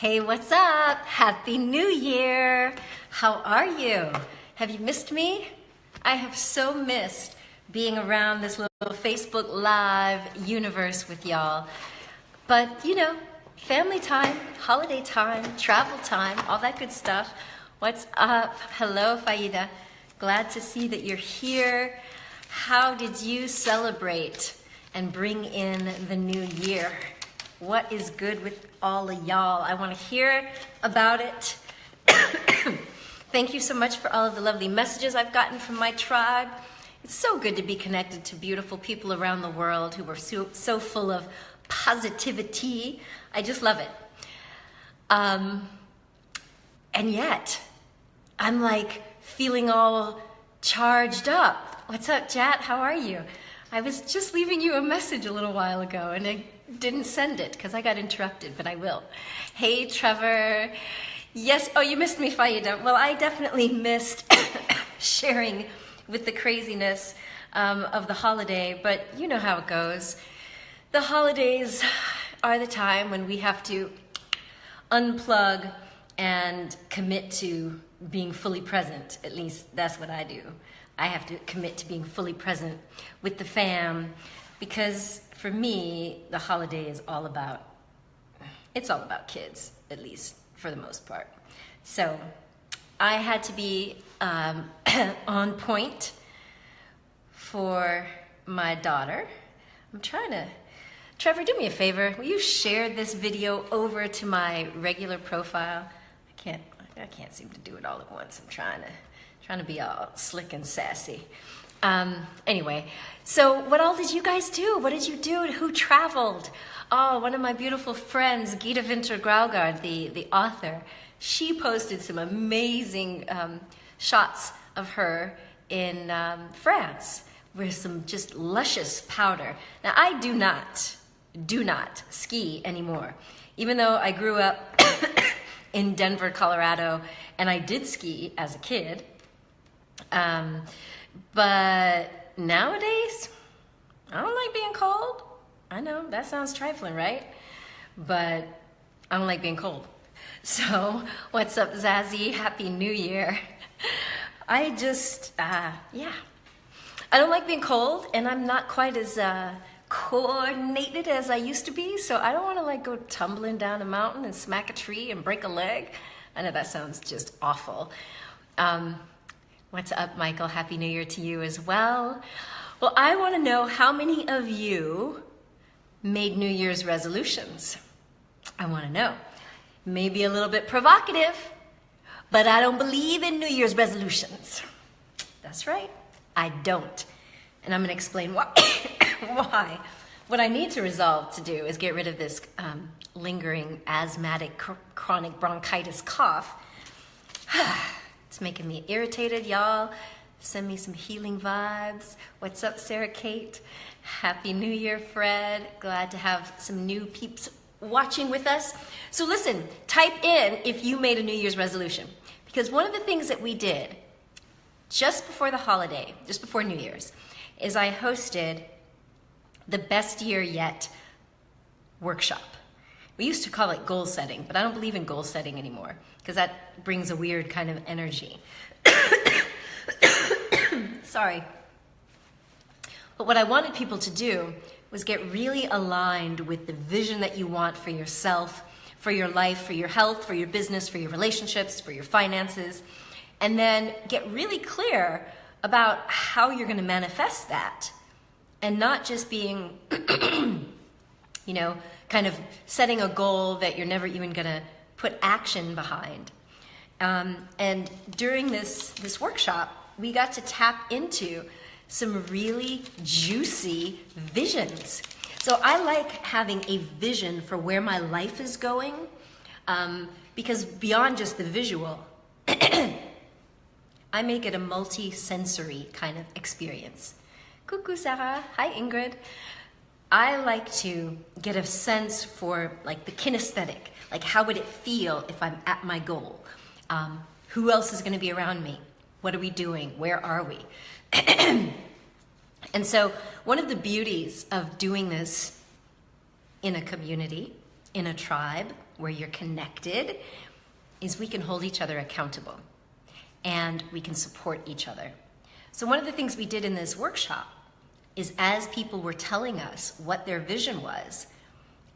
Hey, what's up? Happy New Year! How are you? Have you missed me? I have so missed being around this little Facebook Live universe with y'all. But, you know, family time, holiday time, travel time, all that good stuff. What's up? Hello, Faida. Glad to see that you're here. How did you celebrate and bring in the new year? What is good with all of y'all? I want to hear about it. Thank you so much for all of the lovely messages I've gotten from my tribe. It's so good to be connected to beautiful people around the world who are so full of positivity. I just love it. And yet, I'm like feeling all charged up. What's up, Jat? How are you? I was just leaving you a message a little while ago and I didn't send it because I got interrupted, but I will. Hey, Trevor. Yes, oh, you missed me, Faida. Well, I definitely missed sharing with the craziness of the holiday, but you know how it goes. The holidays are the time when we have to unplug and commit to being fully present. At least that's what I do. I have to commit to being fully present with the fam because for me, the holiday is all about kids, at least for the most part. So I had to be on point for my daughter. Trevor, do me a favor. Will you share this video over to my regular profile? I can't seem to do it all at once. I'm trying to be all slick and sassy. Anyway, so what all did you guys do? What did you do? Who traveled? Oh, one of my beautiful friends, Gita Winter-Graugard, the author, she posted some amazing shots of her in France with some just luscious powder. Now, I do not ski anymore. Even though I grew up in Denver, Colorado, and I did ski as a kid, but nowadays, I don't like being cold. I know, that sounds trifling, right? But I don't like being cold. So, what's up, Zazzy? Happy New Year. I just, I don't like being cold, and I'm not quite as coordinated as I used to be, so I don't want to like go tumbling down a mountain and smack a tree and break a leg. I know that sounds just awful. What's up, Michael? Happy New Year to you as well. Well, I want to know how many of you made New Year's resolutions. I want to know. Maybe a little bit provocative, but I don't believe in New Year's resolutions. That's right, I don't. And I'm going to explain why. Why. What I need to resolve to do is get rid of this lingering asthmatic chronic bronchitis cough. It's making me irritated, y'all. Send me some healing vibes. What's up, Sarah Kate? Happy New Year, Fred. Glad to have some new peeps watching with us. So listen, type in if you made a New Year's resolution. Because one of the things that we did just before the holiday, just before New Year's, is I hosted the Best Year Yet workshop. We used to call it goal setting, but I don't believe in goal setting anymore because that brings a weird kind of energy. Sorry. But what I wanted people to do was get really aligned with the vision that you want for yourself, for your life, for your health, for your business, for your relationships, for your finances, and then get really clear about how you're going to manifest that and not just being, you know, kind of setting a goal that you're never even going to put action behind. And during this workshop, we got to tap into some really juicy visions. So I like having a vision for where my life is going, because beyond just the visual, I make it a multi-sensory kind of experience. Coucou, Sarah. Hi, Ingrid. I like to get a sense for like the kinesthetic, like how would it feel if I'm at my goal? Who else is going to be around me? What are we doing? Where are we? And so one of the beauties of doing this in a community, in a tribe, where you're connected, is we can hold each other accountable and we can support each other. So one of the things we did in this workshop is, as people were telling us what their vision was,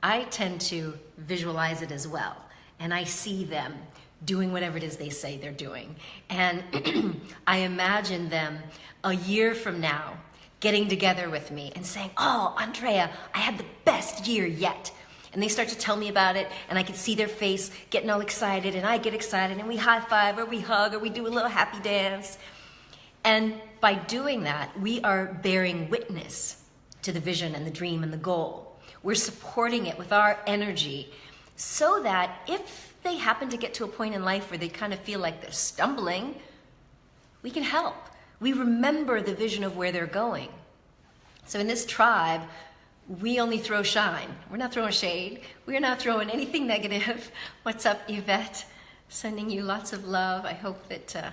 I tend to visualize it as well. And I see them doing whatever it is they say they're doing. And I imagine them a year from now getting together with me and saying, "Oh, Andrea, I had the best year yet." And they start to tell me about it, and I can see their face getting all excited, and I get excited, and we high five, or we hug, or we do a little happy dance. And by doing that, we are bearing witness to the vision and the dream and the goal. We're supporting it with our energy, so that if they happen to get to a point in life where they kind of feel like they're stumbling, we can help. We remember the vision of where they're going. So in this tribe, we only throw shine. We're not throwing shade. We're not throwing anything negative. What's up, Yvette? Sending you lots of love. I hope that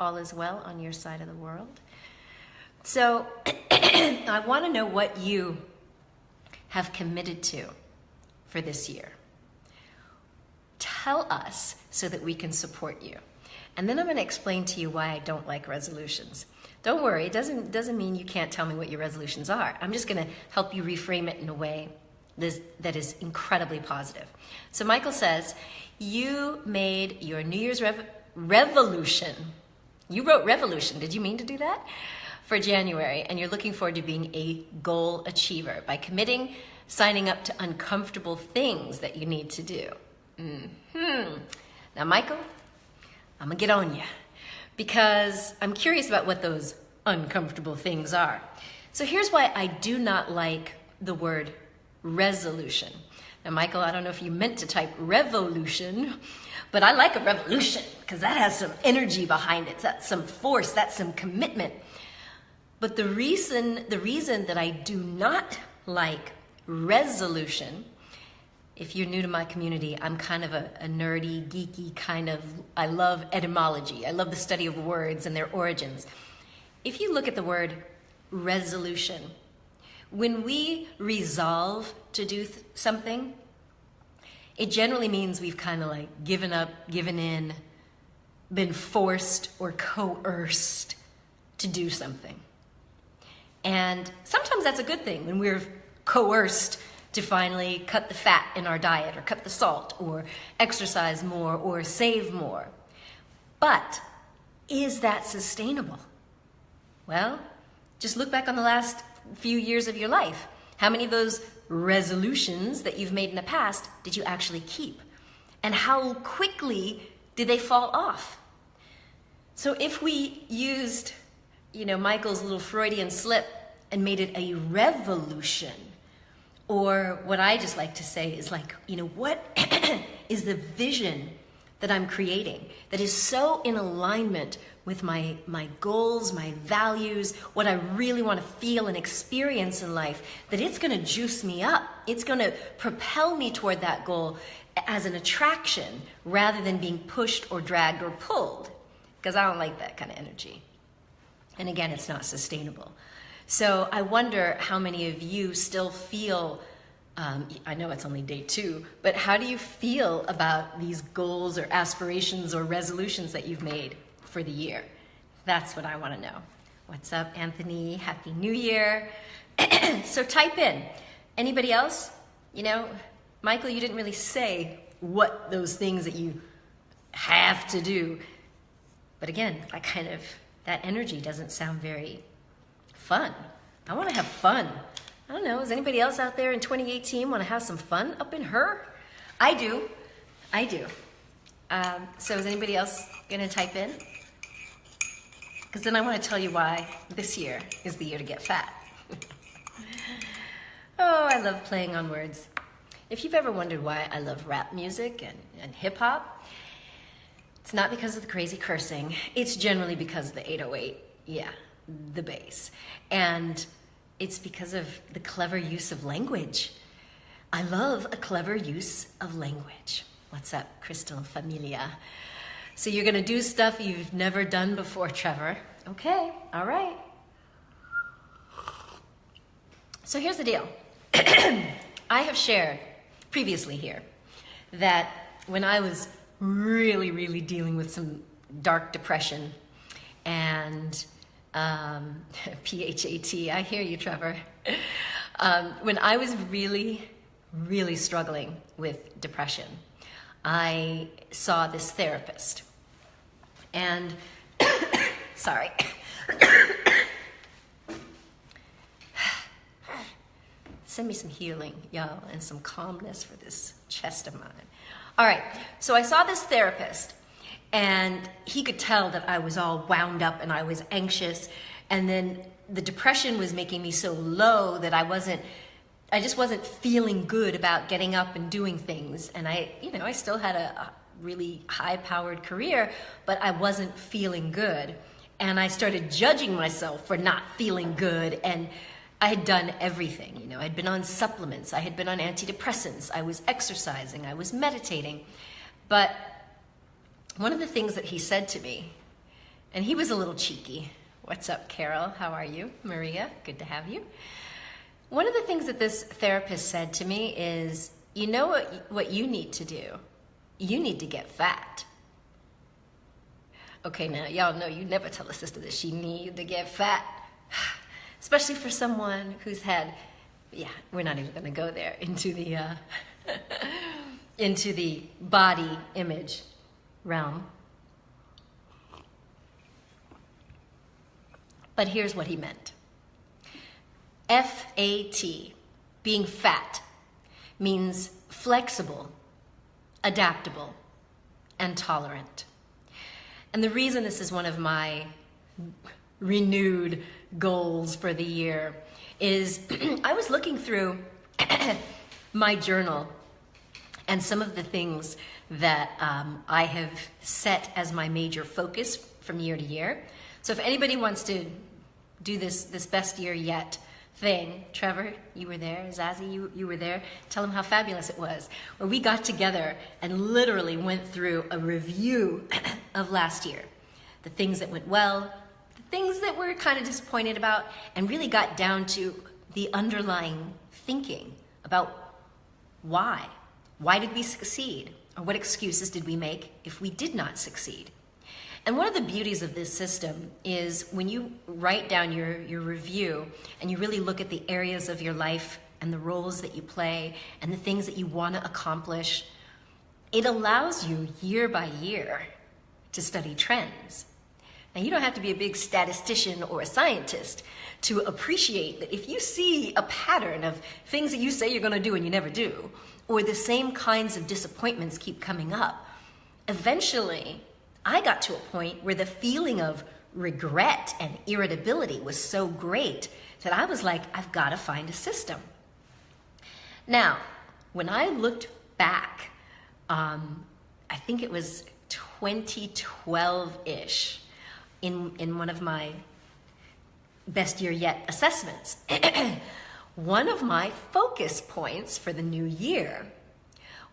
all is well on your side of the world. So I want to know what you have committed to for this year. Tell us so that we can support you. And then I'm going to explain to you why I don't like resolutions. Don't worry, it doesn't mean you can't tell me what your resolutions are. I'm just going to help you reframe it in a way that is incredibly positive. So Michael says, you made your New Year's revolution. You wrote revolution. Did you mean to do that? For January, and you're looking forward to being a goal achiever by committing, signing up to uncomfortable things that you need to do. Now, Michael, I'm gonna get on you because I'm curious about what those uncomfortable things are. So here's why I do not like the word resolution. Now, Michael, I don't know if you meant to type revolution, but I like a revolution because that has some energy behind it. That's some force, that's some commitment. But the reason that I do not like resolution, if you're new to my community, I'm kind of a nerdy, geeky kind of, I love etymology. I love the study of words and their origins. If you look at the word resolution, when we resolve to do something, it generally means we've kind of like given up, given in, been forced or coerced to do something. And sometimes that's a good thing when we're coerced to finally cut the fat in our diet or cut the salt or exercise more or save more. But is that sustainable? Well, just look back on the last few years of your life. How many of those resolutions that you've made in the past did you actually keep? And how quickly did they fall off? So if we used, Michael's little Freudian slip and made it a revolution, or what I just like to say is like, what is the vision that I'm creating that is so in alignment with my goals, my values, what I really want to feel and experience in life, that it's going to juice me up. It's going to propel me toward that goal as an attraction rather than being pushed or dragged or pulled, because I don't like that kind of energy. And again, it's not sustainable. So I wonder how many of you still feel, I know it's only day 2, but how do you feel about these goals or aspirations or resolutions that you've made for the year? That's what I want to know. What's up, Anthony? Happy New Year. So type in. Anybody else? Michael, you didn't really say what those things that you have to do. But again, that energy doesn't sound very fun. I want to have fun. I don't know, is anybody else out there in 2018 want to have some fun up in her? I do. So is anybody else going to type in? Because then I want to tell you why this year is the year to get fat. Oh, I love playing on words. If you've ever wondered why I love rap music and hip hop, it's not because of the crazy cursing. It's generally because of the 808. Yeah, the bass. And it's because of the clever use of language. I love a clever use of language. What's up, Crystal Familia? So you're going to do stuff you've never done before, Trevor. Okay, all right. So here's the deal. I have shared previously here that when I was really, really dealing with some dark depression and PHAT, I hear you, Trevor. When I was really, really struggling with depression, I saw this therapist. And, sorry. Send me some healing, y'all, and some calmness for this chest of mine. All right, so I saw this therapist, and he could tell that I was all wound up and I was anxious, and then the depression was making me so low that I just wasn't feeling good about getting up and doing things. And I still had a really high-powered career, but I wasn't feeling good. And I started judging myself for not feeling good, and I had done everything. I'd been on supplements, I had been on antidepressants, I was exercising, I was meditating. But one of the things that he said to me, and he was a little cheeky. What's up, Carol? How are you? Maria, good to have you. One of the things that this therapist said to me is, you know what you need to do? You need to get fat. Okay, now, y'all know you never tell a sister that she needs to get fat. Especially for someone who's had, we're not even going to go there, into the body image realm. But here's what he meant. F-A-T, being fat, means flexible, adaptable, and tolerant. And the reason this is one of my renewed goals for the year is I was looking through my journal and some of the things that I have set as my major focus from year to year. So if anybody wants to do this best year yet thing, Trevor, you were there, Zazie, you were there, tell them how fabulous it was, where we got together and literally went through a review of last year. The things that went well, the things that we're kind of disappointed about, and really got down to the underlying thinking about why. Why did we succeed? Or what excuses did we make if we did not succeed? And one of the beauties of this system is when you write down your review and you really look at the areas of your life and the roles that you play and the things that you want to accomplish, it allows you year by year to study trends. Now, you don't have to be a big statistician or a scientist to appreciate that if you see a pattern of things that you say you're going to do and you never do, or the same kinds of disappointments keep coming up, eventually I got to a point where the feeling of regret and irritability was so great that I was like, I've got to find a system. Now, when I looked back, I think it was 2012-ish, in one of my best year yet assessments, one of my focus points for the new year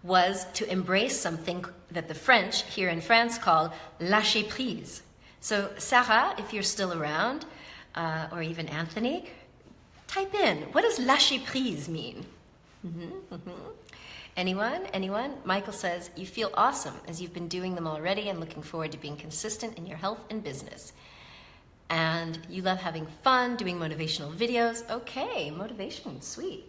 was to embrace something that the French here in France call lâcher prise. So Sarah, if you're still around, or even Anthony, type in, what does lâcher prise mean? Anyone? Michael says, you feel awesome as you've been doing them already and looking forward to being consistent in your health and business. And you love having fun, doing motivational videos. Okay, motivation, sweet.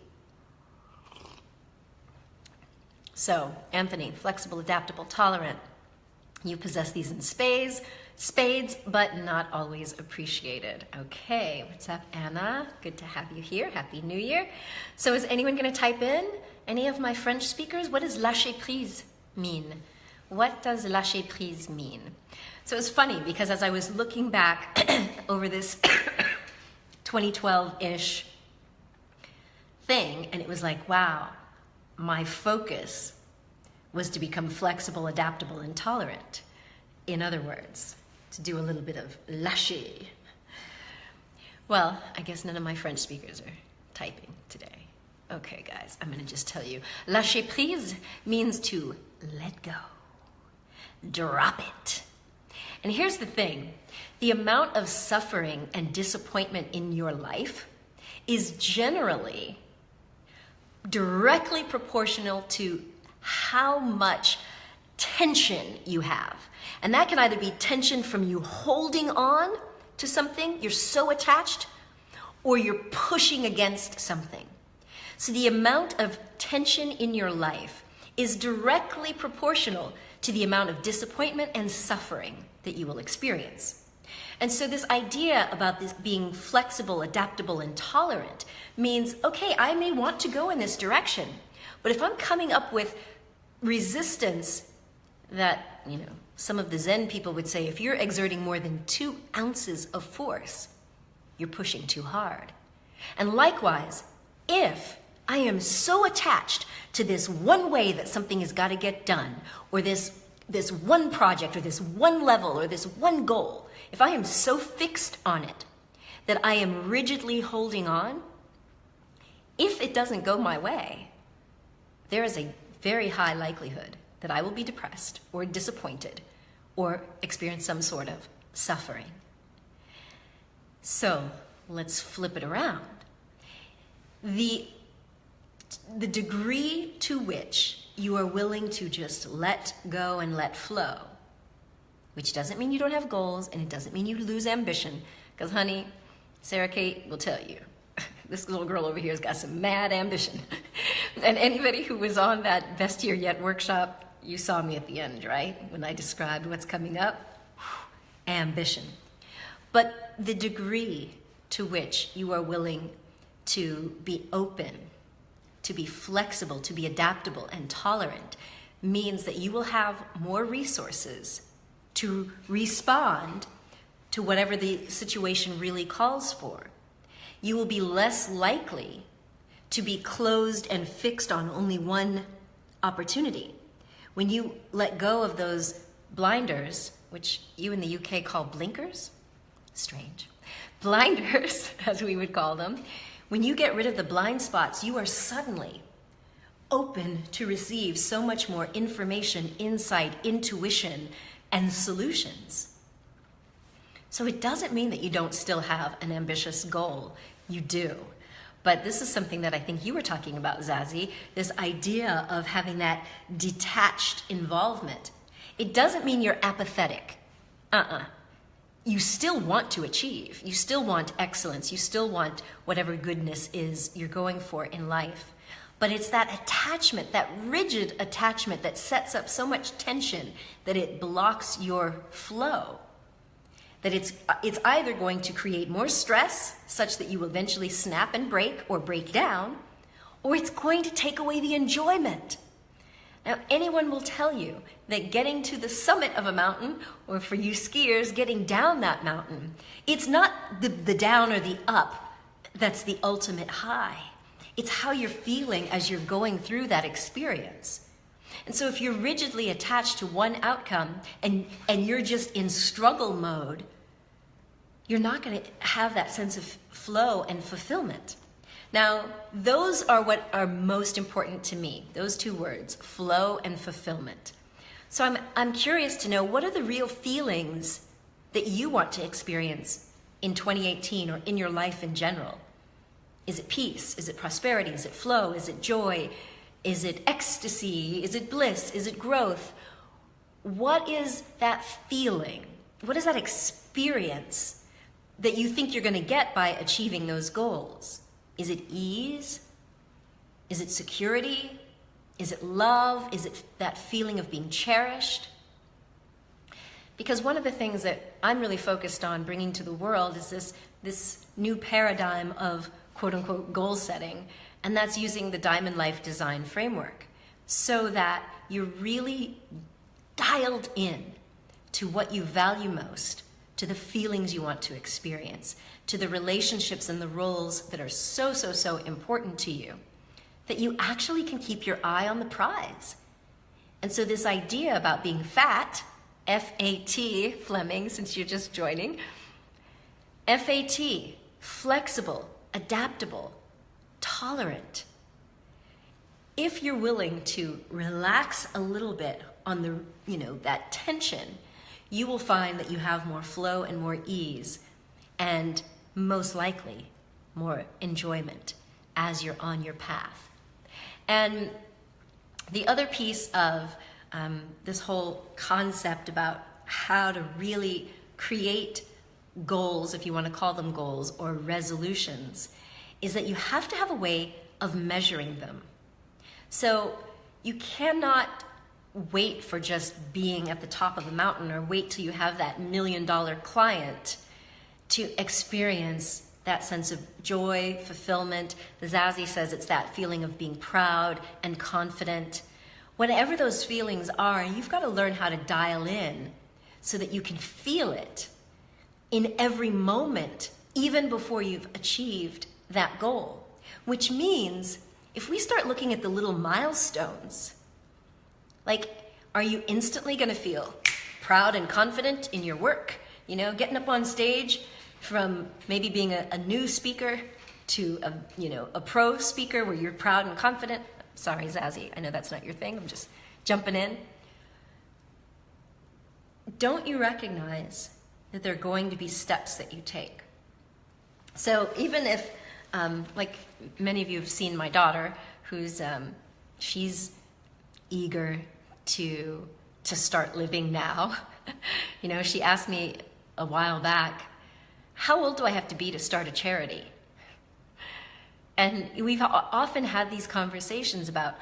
So, Anthony, flexible, adaptable, tolerant. You possess these in spades, but not always appreciated. Okay, what's up, Anna? Good to have you here. Happy New Year. So is anyone going to type in? Any of my French speakers? What does lâcher prise mean? What does lâcher prise mean? So it's funny because as I was looking back over this 2012-ish thing, and it was like, wow, my focus was to become flexible, adaptable, and tolerant. In other words, to do a little bit of lâcher. Well, I guess none of my French speakers are typing today. Okay, guys, I'm going to just tell you. Lâcher prise means to let go. Drop it. And here's the thing. The amount of suffering and disappointment in your life is generally directly proportional to how much tension you have. And that can either be tension from you holding on to something, you're so attached, or you're pushing against something. So the amount of tension in your life is directly proportional to the amount of disappointment and suffering that you will experience. And so this idea about this being flexible, adaptable, and tolerant means, okay, I may want to go in this direction, but if I'm coming up with resistance that, some of the Zen people would say, if you're exerting more than 2 ounces of force, you're pushing too hard. And likewise, if I am so attached to this one way that something has got to get done, or this one project, or this one level, or this one goal, if I am so fixed on it that I am rigidly holding on, if it doesn't go my way, there is a very high likelihood that I will be depressed or disappointed or experience some sort of suffering. So let's flip it around. The degree to which you are willing to just let go and let flow, which doesn't mean you don't have goals, and it doesn't mean you lose ambition, because honey, Sarah Kate will tell you, this little girl over here has got some mad ambition. And anybody who was on that Best Year Yet workshop, you saw me at the end, right? When I described what's coming up, ambition. But the degree to which you are willing to be open, to be flexible, to be adaptable and tolerant means that you will have more resources to respond to whatever the situation really calls for. You will be less likely to be closed and fixed on only one opportunity. When you let go of those blinders, which you in the UK call blinkers, strange, blinders, as we would call them, when you get rid of the blind spots, you are suddenly open to receive so much more information, insight, intuition, and solutions. So it doesn't mean that you don't still have an ambitious goal. You do. But this is something that I think you were talking about, Zazie, this idea of having that detached involvement. It doesn't mean you're apathetic. You still want to achieve. You still want excellence. You still want whatever goodness is you're going for in life. But it's that attachment, that rigid attachment that sets up so much tension that it blocks your flow. That it's either going to create more stress such that you will eventually snap and break or break down, or it's going to take away the enjoyment. Now, anyone will tell you that getting to the summit of a mountain, or for you skiers, getting down that mountain, it's not the down or the up that's the ultimate high. It's how you're feeling as you're going through that experience. And so if you're rigidly attached to one outcome and you're just in struggle mode, you're not going to have that sense of flow and fulfillment. Now, those are what are most important to me, those 2 words, flow and fulfillment. So I'm curious to know, what are the real feelings that you want to experience in 2018 or in your life in general? Is it peace? Is it prosperity? Is it flow? Is it joy? Is it ecstasy? Is it bliss? Is it growth? What is that feeling? What is that experience that you think you're going to get by achieving those goals? Is it ease? Is it security? Is it love? Is it that feeling of being cherished? Because one of the things that I'm really focused on bringing to the world is this new paradigm of quote-unquote goal setting, and that's using the Diamond Life Design Framework so that you're really dialed in to what you value most, to the feelings you want to experience, to the relationships and the roles that are so, so, so important to you, that you actually can keep your eye on the prize. And so this idea about being fat, F-A-T, Fleming, since you're just joining, F-A-T, flexible, adaptable, tolerant. If you're willing to relax a little bit on the, that tension, you will find that you have more flow and more ease, and most likely more enjoyment as you're on your path. And The other piece of this whole concept about how to really create goals, if you want to call them goals, or resolutions, is that you have to have a way of measuring them. So you cannot wait for just being at the top of the mountain or wait till you have that $1 million client to experience that sense of joy, fulfillment. The Zazie says it's that feeling of being proud and confident. Whatever those feelings are, you've got to learn how to dial in so that you can feel it in every moment, even before you've achieved that goal. Which means if we start looking at the little milestones, like, are you instantly going to feel proud and confident in your work? You know, getting up on stage from maybe being a new speaker to a pro speaker where you're proud and confident. Sorry, Zazie, I know that's not your thing. I'm just jumping in. Don't you recognize that there are going to be steps that you take? So even if, like many of you have seen my daughter, who's she's eager to start living now. You know, she asked me a while back, how old do I have to be to start a charity? And we've often had these conversations about,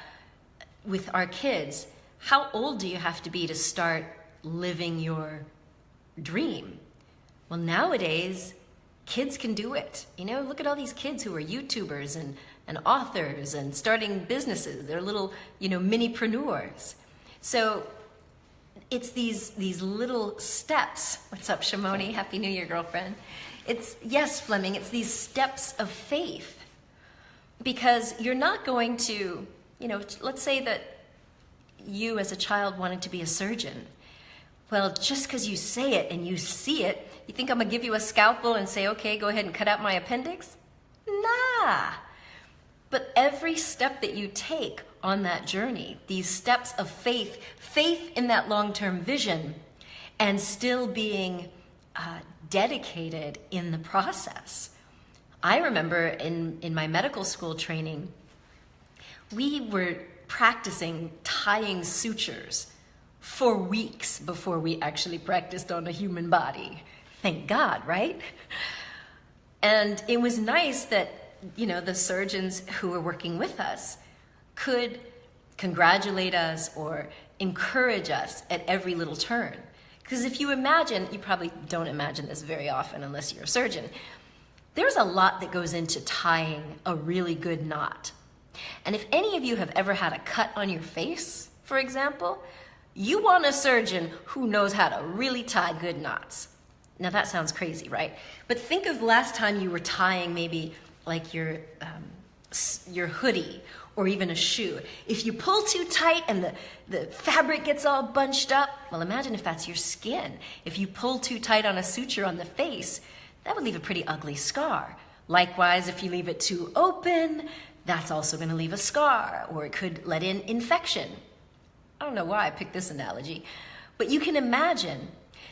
with our kids, how old do you have to be to start living your dream? Well, nowadays, kids can do it. You know, look at all these kids who are YouTubers and authors and starting businesses. They're little, minipreneurs. So it's these little steps. What's up, Shimoni? Happy New Year, girlfriend. Yes, Fleming, it's these steps of faith. Because you're not going to, let's say that you as a child wanted to be a surgeon. Well, just because you say it and you see it, you think I'm going to give you a scalpel and say, okay, go ahead and cut out my appendix? Nah. But every step that you take on that journey, these steps of faith in that long-term vision, and still being dedicated in the process. I remember in my medical school training, we were practicing tying sutures for weeks before we actually practiced on a human body. Thank God, right? And it was nice that, the surgeons who were working with us could congratulate us or encourage us at every little turn. Because if you imagine, you probably don't imagine this very often unless you're a surgeon, there's a lot that goes into tying a really good knot. And if any of you have ever had a cut on your face, for example, you want a surgeon who knows how to really tie good knots. Now that sounds crazy, right? But think of the last time you were tying maybe like your hoodie or even a shoe. If you pull too tight and the fabric gets all bunched up, well, imagine if that's your skin. If you pull too tight on a suture on the face, that would leave a pretty ugly scar. Likewise, if you leave it too open, that's also going to leave a scar, or it could let in infection. I don't know why I picked this analogy, but you can imagine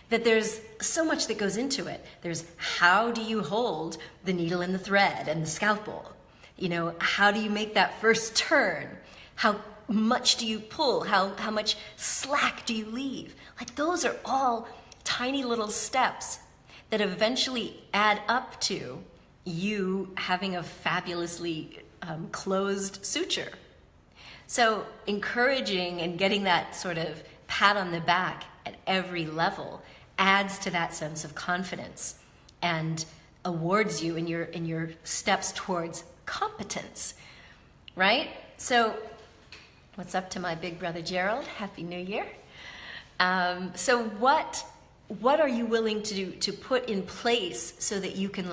that there's so much that goes into it. There's how do you hold the needle and the thread and the scalpel? How do you make that first turn? How much do you pull? How much slack do you leave? Like, those are all tiny little steps that eventually add up to you having a fabulously closed suture. So encouraging and getting that sort of pat on the back at every level adds to that sense of confidence and awards you in your steps towards competence, right? So what's up to my big brother Gerald? Happy New Year. So what are you willing to do to put in place so that you can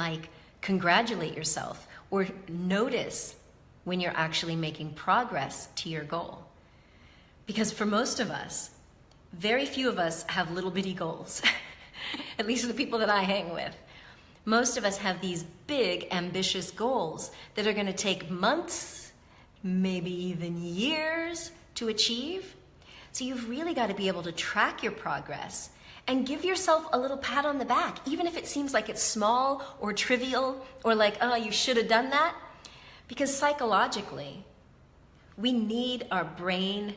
congratulate yourself or notice when you're actually making progress to your goal? Because for most of us, very few of us have little bitty goals, at least the people that I hang with. Most of us have these big, ambitious goals that are going to take months, maybe even years to achieve. So you've really got to be able to track your progress and give yourself a little pat on the back, even if it seems like it's small or trivial or like, oh, you should have done that. Because psychologically, We need our brain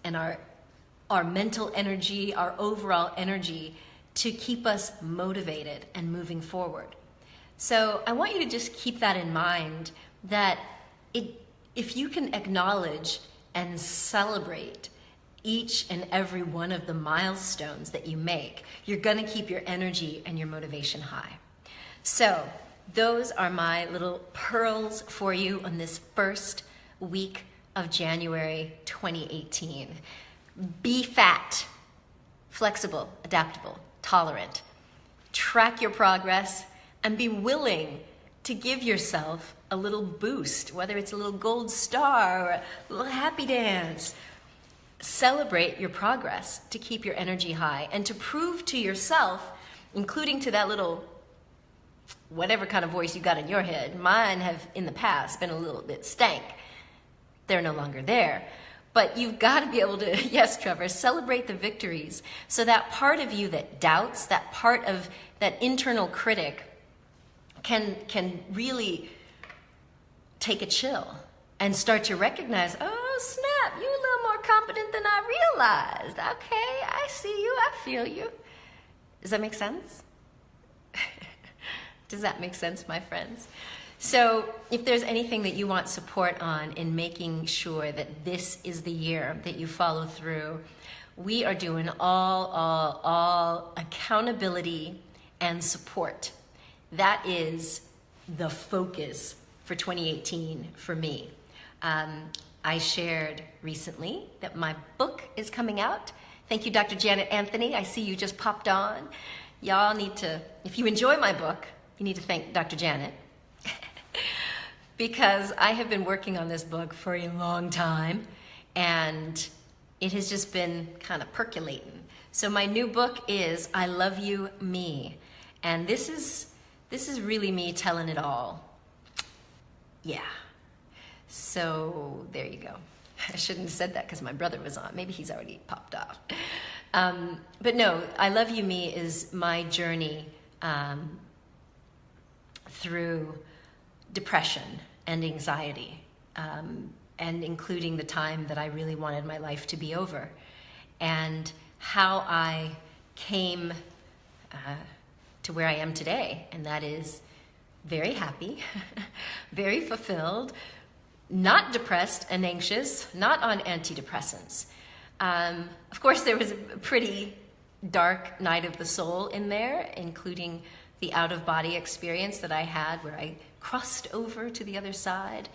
and our mental energy, our overall energy to keep us motivated and moving forward. So I want you to just keep that in mind, that if you can acknowledge and celebrate each and every one of the milestones that you make, you're going to keep your energy and your motivation high. So those are my little pearls for you on this first week of January 2018. Be fat, flexible, adaptable, tolerant. Track your progress and be willing to give yourself a little boost, whether it's a little gold star or a little happy dance. Celebrate your progress to keep your energy high and to prove to yourself, including to that little whatever kind of voice you got in your head. Mine have in the past been a little bit stank. They're no longer there. But you've got to be able to, yes, Trevor, celebrate the victories. So that part of you that doubts, that part of that internal critic can really take a chill and start to recognize, oh, snap, you're a little more competent than I realized. Okay, I see you, I feel you. Does that make sense? Does that make sense, my friends? So if there's anything that you want support on in making sure that this is the year that you follow through, we are doing all accountability and support. That is the focus for 2018 for me. I shared recently that my book is coming out. Thank you, Dr. Janet Anthony. I see you just popped on. Y'all need to, if you enjoy my book, you need to thank Dr. Janet. Because I have been working on this book for a long time, and it has just been kind of percolating. So my new book is I Love You, Me. And this is really me telling it all. Yeah. So there you go. I shouldn't have said that because my brother was on. Maybe he's already popped off. But no, I Love You, Me is my journey through depression and anxiety, and including the time that I really wanted my life to be over, and how I came to where I am today, and that is very happy, very fulfilled, not depressed and anxious, not on antidepressants. Of course, there was a pretty dark night of the soul in there, including the out-of-body experience that I had where I crossed over to the other side.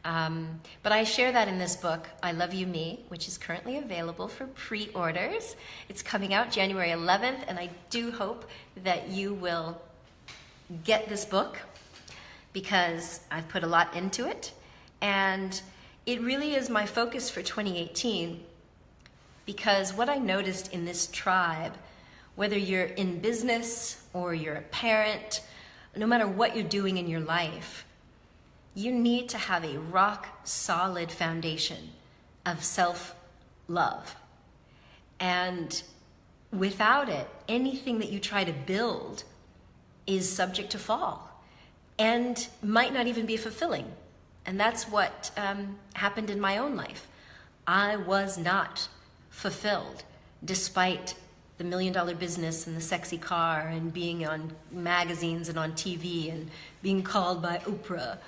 But I share that in this book, I Love You, Me, which is currently available for pre-orders. It's coming out January 11th, and I do hope that you will get this book because I've put a lot into it. And it really is my focus for 2018 because what I noticed in this tribe, whether you're in business or you're a parent, no matter what you're doing in your life, you need to have a rock solid foundation of self-love. And without it, anything that you try to build is subject to fall and might not even be fulfilling. And that's what happened in my own life. I was not fulfilled despite the $1 million business and the sexy car and being on magazines and on TV and being called by Oprah.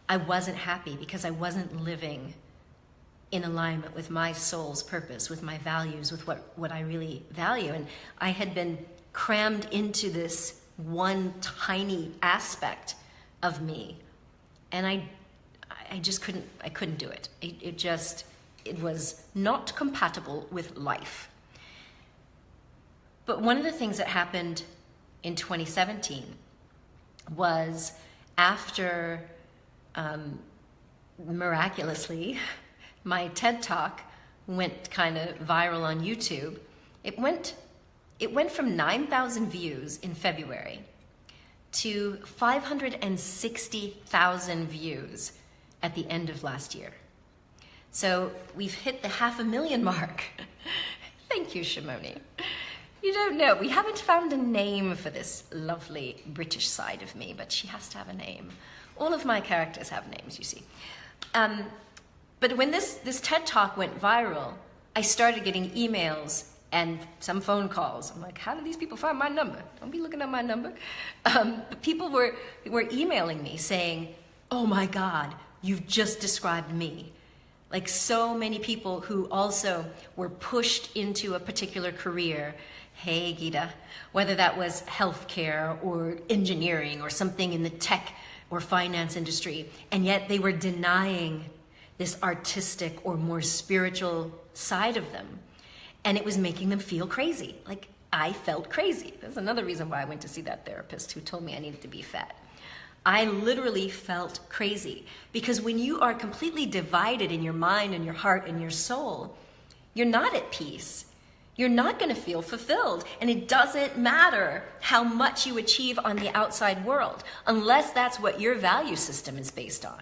I wasn't happy because I wasn't living in alignment with my soul's purpose, with my values, with what I really value. And I had been crammed into this one tiny aspect of me. And I just couldn't do it. It was not compatible with life. But one of the things that happened in 2017 was after, miraculously, my TED Talk went kind of viral on YouTube. It went from 9,000 views in February to 560,000 views at the end of last year. So we've hit the 500,000 mark. Thank you, Shimoni. You don't know, we haven't found a name for this lovely British side of me, but she has to have a name. All of my characters have names, you see. But when this TED Talk went viral, I started getting emails and some phone calls. I'm like, how do these people find my number? Don't be looking at my number. People were emailing me saying, oh my God, you've just described me. Like so many people who also were pushed into a particular career. Hey, Gita, whether that was healthcare or engineering or something in the tech or finance industry, and yet they were denying this artistic or more spiritual side of them. And it was making them feel crazy. Like I felt crazy. That's another reason why I went to see that therapist who told me I needed to be fat. I literally felt crazy because when you are completely divided in your mind and your heart and your soul, you're not at peace. You're not going to feel fulfilled. And it doesn't matter how much you achieve on the outside world, unless that's what your value system is based on.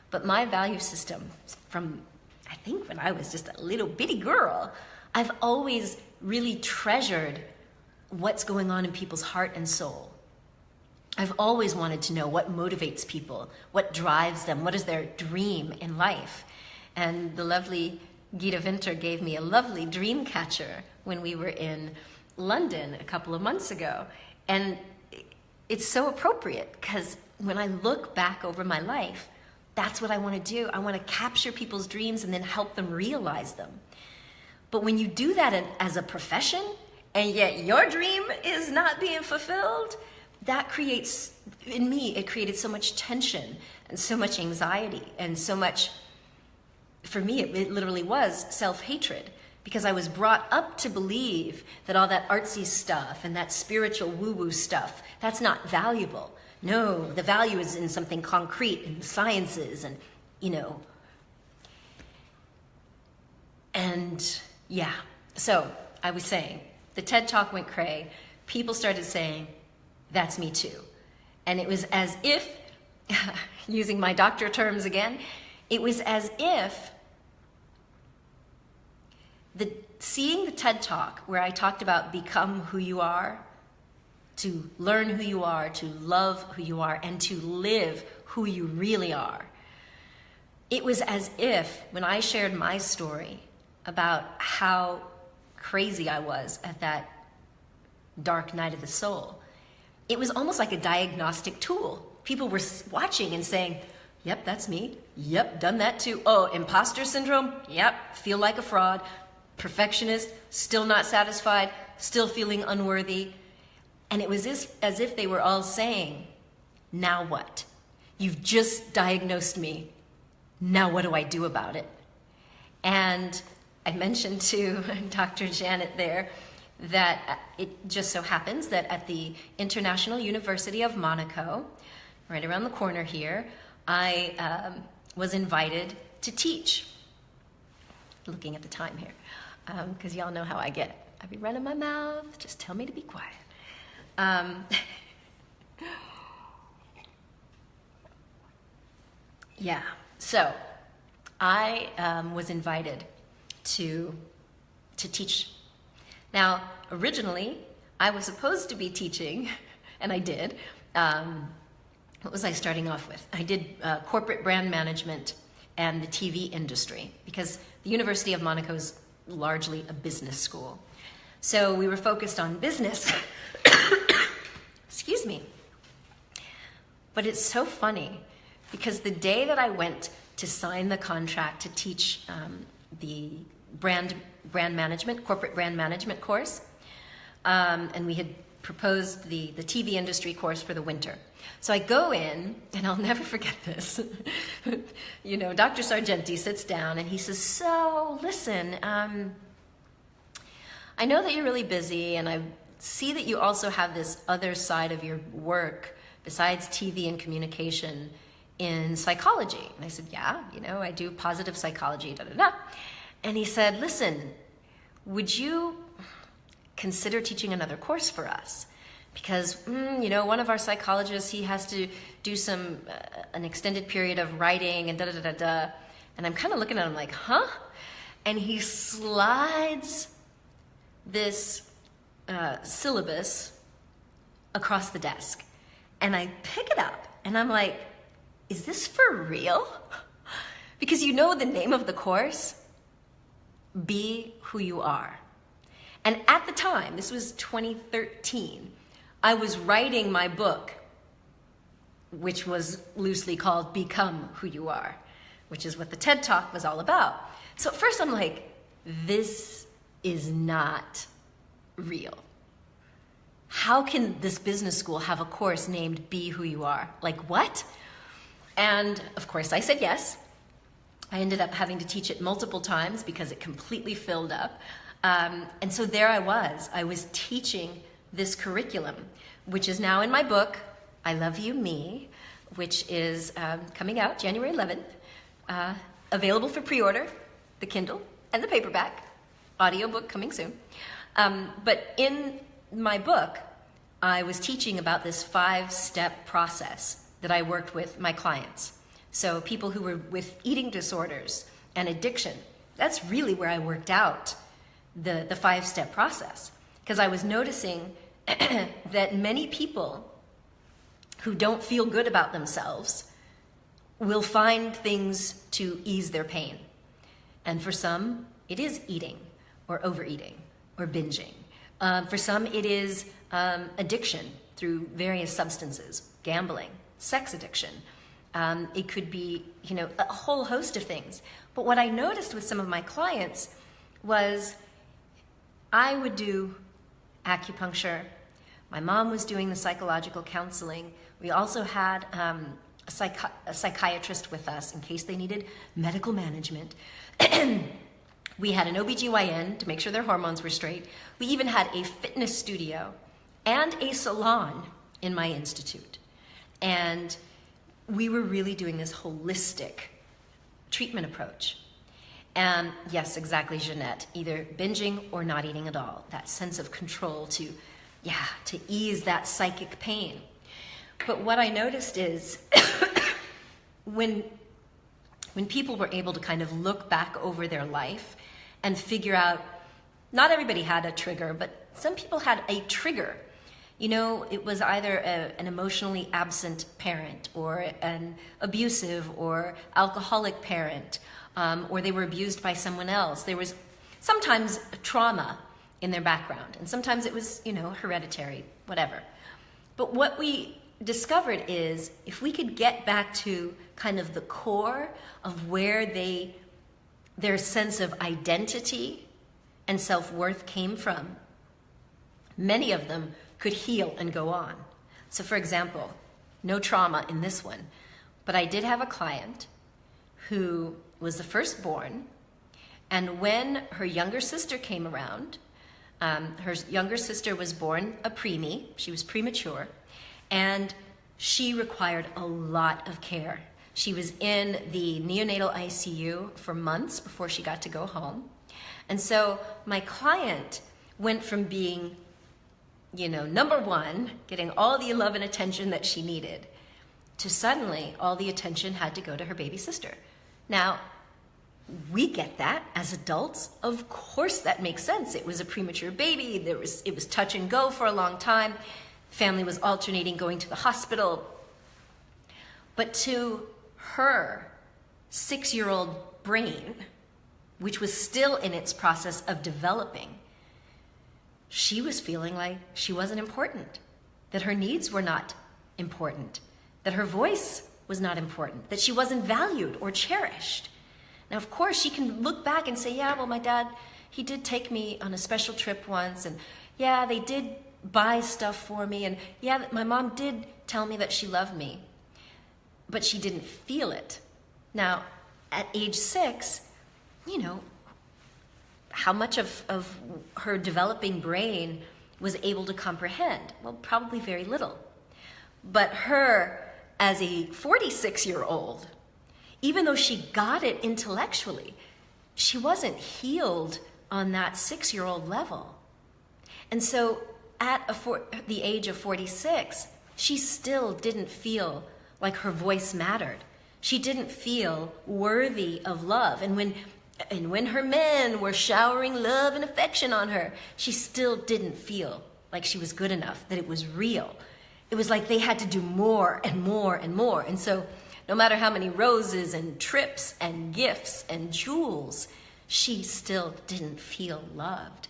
But my value system from, I think when I was just a little bitty girl, I've always really treasured what's going on in people's heart and soul. I've always wanted to know what motivates people, what drives them, what is their dream in life. And the lovely Gita Vinter gave me a lovely dream catcher when we were in London a couple of months ago. And it's so appropriate because when I look back over my life, that's what I want to do. I want to capture people's dreams and then help them realize them. But when you do that as a profession, and yet your dream is not being fulfilled, that creates, in me, it created so much tension and so much anxiety and so much, for me, it literally was self-hatred because I was brought up to believe that all that artsy stuff and that spiritual woo-woo stuff, that's not valuable. No, the value is in something concrete, in the sciences and, and yeah. So I was saying, the TED Talk went cray. People started saying, that's me too. And it was as if, using my doctor terms again, it was as if seeing the TED Talk where I talked about become who you are, to learn who you are, to love who you are, and to live who you really are. It was as if when I shared my story about how crazy I was at that dark night of the soul, it was almost like a diagnostic tool. People were watching and saying, yep, that's me. Yep, done that too. Oh, imposter syndrome? Yep, feel like a fraud. Perfectionist, still not satisfied, still feeling unworthy. And it was as if they were all saying, now what? You've just diagnosed me. Now what do I do about it? And I mentioned to Dr. Janet there that it just so happens that at the International University of Monaco, right around the corner here, I was invited to teach. Looking at the time here, because y'all know how I get. I be running my mouth, just tell me to be quiet. Yeah, so I was invited to teach. Now, originally, I was supposed to be teaching, and I did. What was I starting off with? I did corporate brand management and the TV industry, because the University of Monaco is largely a business school. So we were focused on business. Excuse me. But it's so funny, because the day that I went to sign the contract to teach the brand management, corporate brand management course, and we had proposed the TV industry course for the winter. So I go in, and I'll never forget this. Dr. Sargenti sits down, and he says, so, listen, I know that you're really busy, and I see that you also have this other side of your work, besides TV and communication, in psychology. And I said, yeah, I do positive psychology, da-da-da. And he said, listen, would you consider teaching another course for us? Because, one of our psychologists, he has to do an extended period of writing and da-da-da-da-da. And I'm kind of looking at him like, huh? And he slides this syllabus across the desk. And I pick it up, and I'm like, is this for real? Because you know the name of the course? Be Who You Are. And at the time, this was 2013, I was writing my book, which was loosely called Become Who You Are, which is what the TED Talk was all about. So at first I'm like, this is not real. How can this business school have a course named Be Who You Are? Like what? And of course I said yes. I ended up having to teach it multiple times because it completely filled up. And so there I was teaching this curriculum, which is now in my book, I Love You Me, which is coming out January 11th, available for pre-order, the Kindle and the paperback, audiobook coming soon. But in my book, I was teaching about this 5-step process that I worked with my clients. So people who were with eating disorders and addiction, that's really where I worked out the 5-step process. Because I was noticing that many people who don't feel good about themselves will find things to ease their pain. And for some, it is eating or overeating or binging. For some, it is addiction through various substances, gambling, sex addiction. It could be, a whole host of things. But what I noticed with some of my clients was I would do acupuncture. My mom was doing the psychological counseling. We also had a psychiatrist with us in case they needed medical management. We had an OBGYN to make sure their hormones were straight. We even had a fitness studio and a salon in my institute. And we were really doing this holistic treatment approach. And yes, exactly, Jeanette, either binging or not eating at all. That sense of control to ease that psychic pain. But what I noticed is when people were able to kind of look back over their life and figure out, not everybody had a trigger, but some people had a trigger. It was either an emotionally absent parent or an abusive or alcoholic parent, or they were abused by someone else. There was sometimes trauma in their background, and sometimes it was, hereditary, whatever. But what we discovered is if we could get back to kind of the core of where their sense of identity and self-worth came from, many of them could heal and go on. So for example, no trauma in this one, but I did have a client who was the firstborn, and when her younger sister came around, her younger sister was born a preemie, she was premature, and she required a lot of care. She was in the neonatal ICU for months before she got to go home. And so my client went from being, number one, getting all the love and attention that she needed, to suddenly all the attention had to go to her baby sister. Now, we get that as adults. Of course that makes sense. It was a premature baby. It was touch and go for a long time. Family was alternating going to the hospital. But to her 6-year-old brain, which was still in its process of developing, she was feeling like she wasn't important, that her needs were not important, that her voice was not important, that she wasn't valued or cherished. Now, of course, she can look back and say, yeah, well, my dad, he did take me on a special trip once, and yeah, they did buy stuff for me, and yeah, my mom did tell me that she loved me, but she didn't feel it. Now, at age 6, how much of her developing brain was able to comprehend? Well, probably very little. But her, as a 46-year-old, even though she got it intellectually, she wasn't healed on that 6-year-old level. And so at the age of 46, she still didn't feel like her voice mattered. She didn't feel worthy of love. And when her men were showering love and affection on her, she still didn't feel like she was good enough, that it was real. It was like they had to do more and more and more. And so No matter how many roses and trips and gifts and jewels, she still didn't feel loved.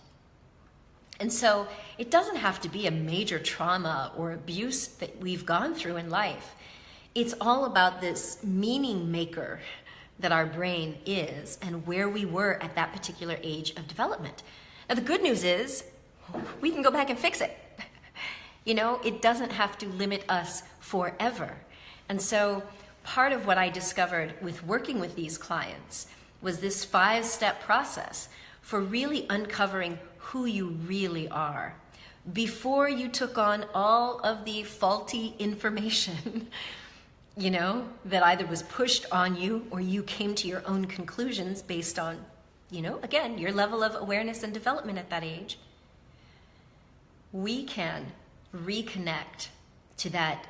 And so it doesn't have to be a major trauma or abuse that we've gone through in life. It's all about this meaning maker that our brain is and where we were at that particular age of development. Now, the good news is we can go back and fix it. You know, it doesn't have to limit us forever. And so part of what I discovered with working with these clients was this 5-step process for really uncovering who you really are before you took on all of the faulty information, you know, that either was pushed on you or you came to your own conclusions based on, you know, again, your level of awareness and development at that age. We can reconnect to that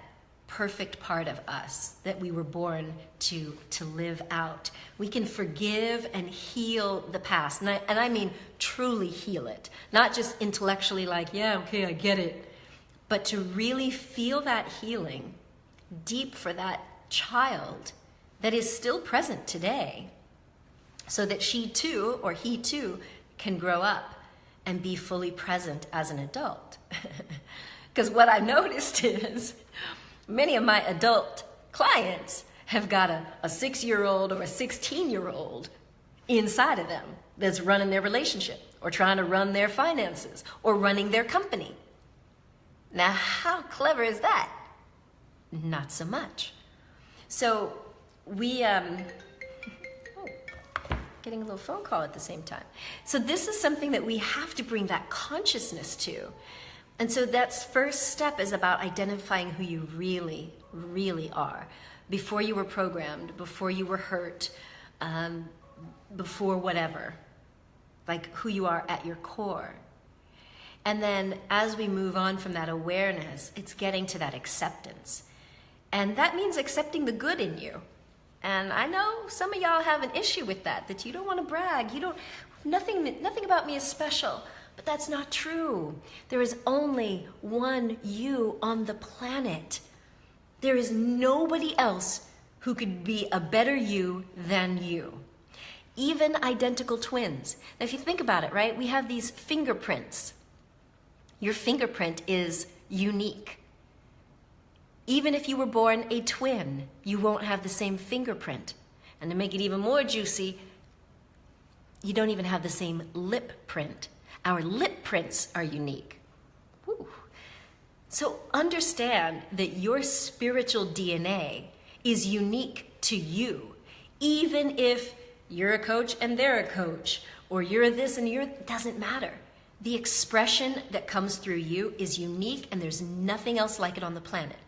perfect part of us that we were born to live out. We can forgive and heal the past. And I mean truly heal it. Not just intellectually like, yeah, okay, I get it. But to really feel that healing deep for that child that is still present today, so that she too, or he too, can grow up and be fully present as an adult. Because what I've noticed is many of my adult clients have got a 6-year-old or a 16-year-old inside of them that's running their relationship or trying to run their finances or running their company. Now, how clever is that? Not so much. So we, getting a little phone call at the same time. So this is something that we have to bring that consciousness to. And so that first step is about identifying who you really, really are. Before you were programmed, before you were hurt, before whatever. Like who you are at your core. And then as we move on from that awareness, it's getting to that acceptance. And that means accepting the good in you. And I know some of y'all have an issue with that you don't want to brag. Nothing about me is special. But that's not true. There is only one you on the planet. There is nobody else who could be a better you than you. Even identical twins. Now, if you think about it, right, we have these fingerprints. Your fingerprint is unique. Even if you were born a twin, you won't have the same fingerprint. And to make it even more juicy, you don't even have the same lip print. Our lip prints are unique. Woo. So understand that your spiritual DNA is unique to you. Even if you're a coach and they're a coach, or you're this and it doesn't matter. The expression that comes through you is unique and there's nothing else like it on the planet.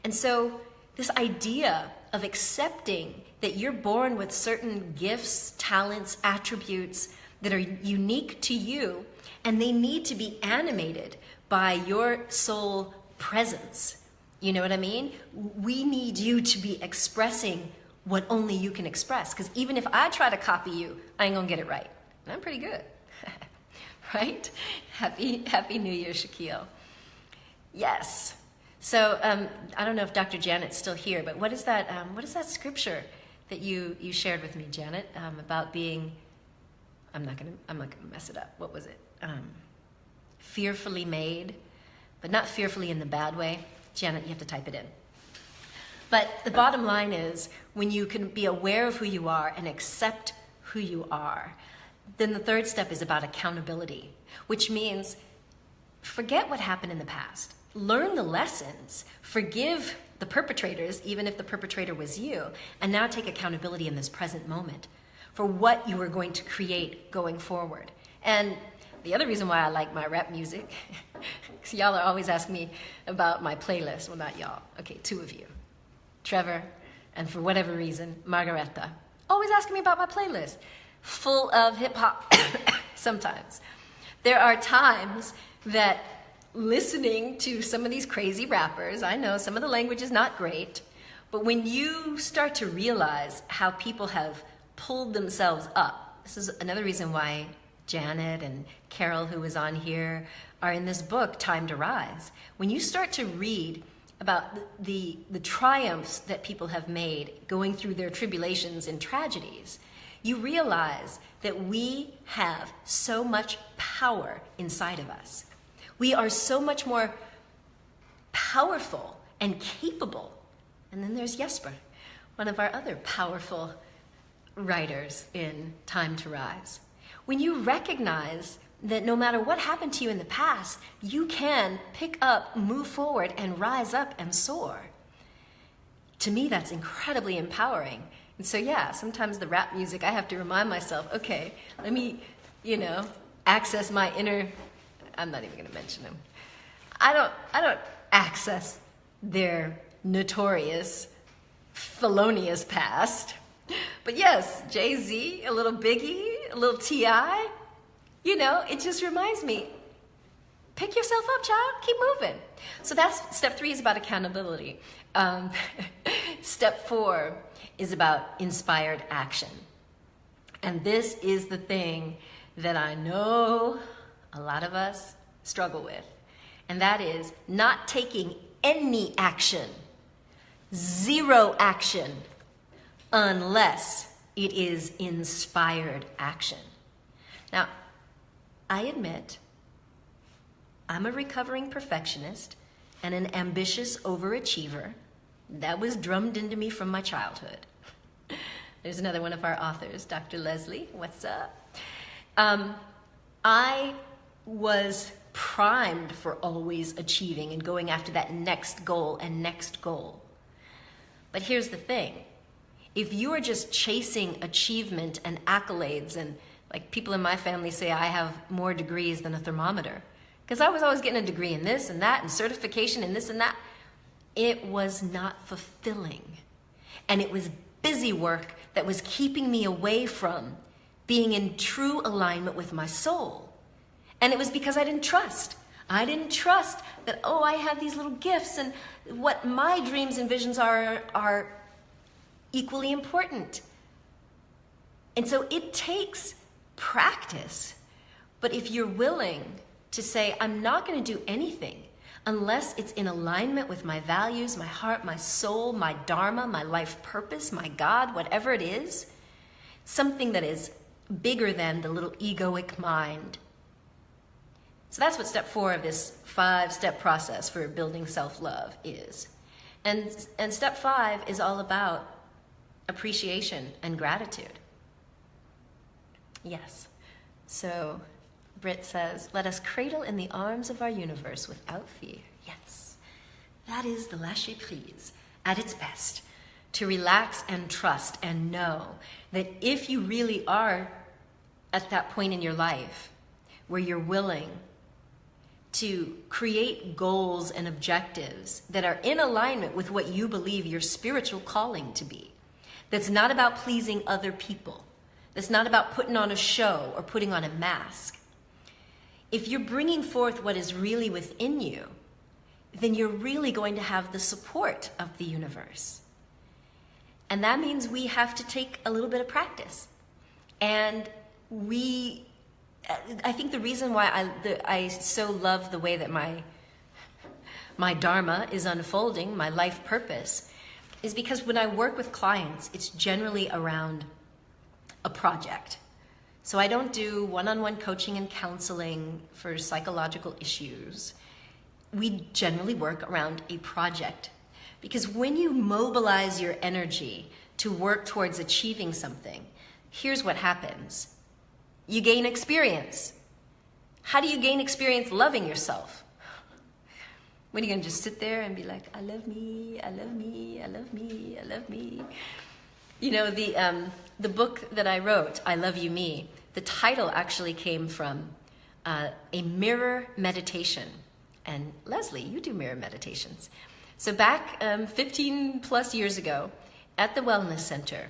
And so this idea of accepting that you're born with certain gifts, talents, attributes that are unique to you, and they need to be animated by your soul presence. You know what I mean? We need you to be expressing what only you can express. Because even if I try to copy you, I ain't gonna get it right. And I'm pretty good. Right? Happy New Year, Shaquille. Yes. So I don't know if Dr. Janet's still here, but what is that scripture that you shared with me, Janet, about being, I'm not gonna mess it up. What was it? Fearfully made, but not fearfully in the bad way. Janet, you have to type it in. But the bottom line is, when you can be aware of who you are and accept who you are, then the third step is about accountability, which means forget what happened in the past. Learn the lessons. Forgive the perpetrators, even if the perpetrator was you, and now take accountability in this present moment for what you are going to create going forward. And the other reason why I like my rap music, because y'all are always asking me about my playlist. Well, not y'all. Okay, 2 of you. Trevor, and for whatever reason, Margareta. Always asking me about my playlist. Full of hip-hop sometimes. There are times that listening to some of these crazy rappers, I know some of the language is not great, but when you start to realize how people have pulled themselves up, this is another reason why Janet and Carol, who was on here, are in this book, Time to Rise. When you start to read about the triumphs that people have made going through their tribulations and tragedies, you realize that we have so much power inside of us. We are so much more powerful and capable. And then there's Jesper, one of our other powerful writers in Time to Rise. When you recognize that no matter what happened to you in the past, you can pick up, move forward, and rise up and soar. To me, that's incredibly empowering. And so yeah, sometimes the rap music, I have to remind myself, okay, let me, access my inner, I'm not even gonna mention them. I don't access their notorious, felonious past. But yes, Jay-Z, a little Biggie, a little T.I., it just reminds me, pick yourself up, child, keep moving. So that's step 3 is about accountability. Step 4 is about inspired action. And this is the thing that I know a lot of us struggle with. And that is not taking any action, 0 action, unless it is inspired action. Now, I admit I'm a recovering perfectionist and an ambitious overachiever. That was drummed into me from my childhood. There's another one of our authors, Dr. Leslie. What's up? I was primed for always achieving and going after that next goal and next goal. But here's the thing. If you are just chasing achievement and accolades, and like people in my family say I have more degrees than a thermometer, because I was always getting a degree in this and that and certification in this and that, it was not fulfilling. And it was busy work that was keeping me away from being in true alignment with my soul. And it was because I didn't trust. I didn't trust that, I have these little gifts and what my dreams and visions are equally important. And so it takes practice. But if you're willing to say, I'm not going to do anything unless it's in alignment with my values, my heart, my soul, my dharma, my life purpose, my God, whatever it is, something that is bigger than the little egoic mind. So that's what step 4 of this 5-step process for building self-love is. And step 5 is all about appreciation and gratitude. Yes. So Britt says, let us cradle in the arms of our universe without fear. Yes. That is the lâcher prise at its best. To relax and trust and know that if you really are at that point in your life where you're willing to create goals and objectives that are in alignment with what you believe your spiritual calling to be, that's not about pleasing other people, that's not about putting on a show or putting on a mask. If you're bringing forth what is really within you, then you're really going to have the support of the universe. And that means we have to take a little bit of practice. And I think the reason why I so love the way that my dharma is unfolding, my life purpose, is because when I work with clients, it's generally around a project. So I don't do one-on-one coaching and counseling for psychological issues. We generally work around a project. Because when you mobilize your energy to work towards achieving something, here's what happens. You gain experience. How do you gain experience loving yourself? When are you going to just sit there and be like, I love me, I love me, I love me, I love me? The book that I wrote, I Love You Me, the title actually came from a mirror meditation. And Leslie, you do mirror meditations. So back 15 plus years ago at the Wellness Center,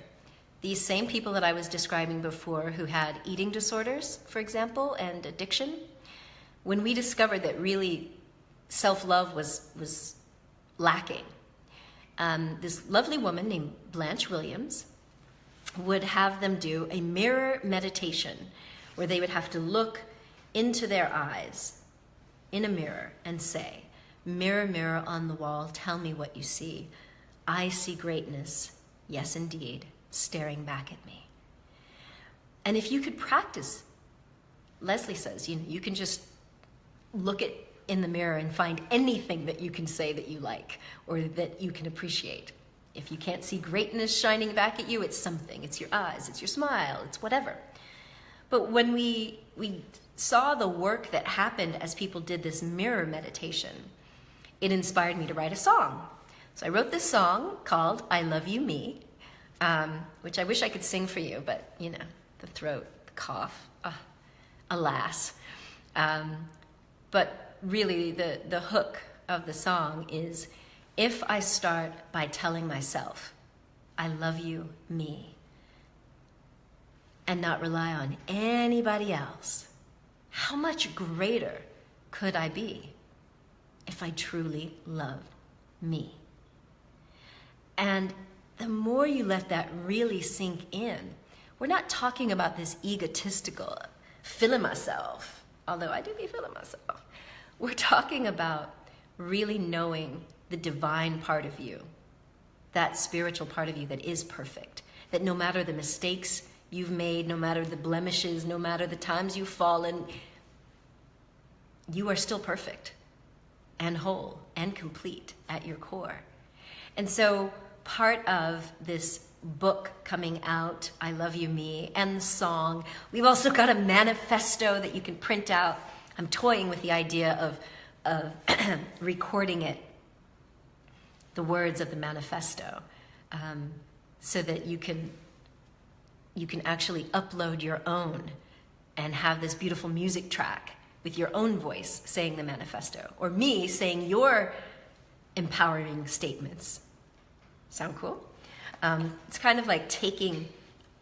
these same people that I was describing before who had eating disorders, for example, and addiction, when we discovered that really self-love was lacking, this lovely woman named Blanche Williams would have them do a mirror meditation where they would have to look into their eyes in a mirror and say, Mirror, mirror on the wall, tell me what you see. I see greatness, yes indeed, staring back at me. And if you could practice, Leslie says, you can just look in the mirror and find anything that you can say that you like or that you can appreciate. If you can't see greatness shining back at you, it's something. It's your eyes, it's your smile, it's whatever. But when we saw the work that happened as people did this mirror meditation, it inspired me to write a song. So I wrote this song called I Love You Me, which I wish I could sing for you, but the throat, the cough, alas. But really the hook of the song is, if I start by telling myself, I love you, me, and not rely on anybody else, how much greater could I be if I truly loved me? And the more you let that really sink in, we're not talking about this egotistical, feeling myself, although I do be feeling myself. We're talking about really knowing the divine part of you, that spiritual part of you that is perfect, that no matter the mistakes you've made, no matter the blemishes, no matter the times you've fallen, you are still perfect and whole and complete at your core. And so part of this book coming out, I Love You Me, and the song, we've also got a manifesto that you can print out. I'm toying with the idea of recording it, the words of the manifesto, so that you can actually upload your own and have this beautiful music track with your own voice saying the manifesto, or me saying your empowering statements. Sound cool? It's kind of like taking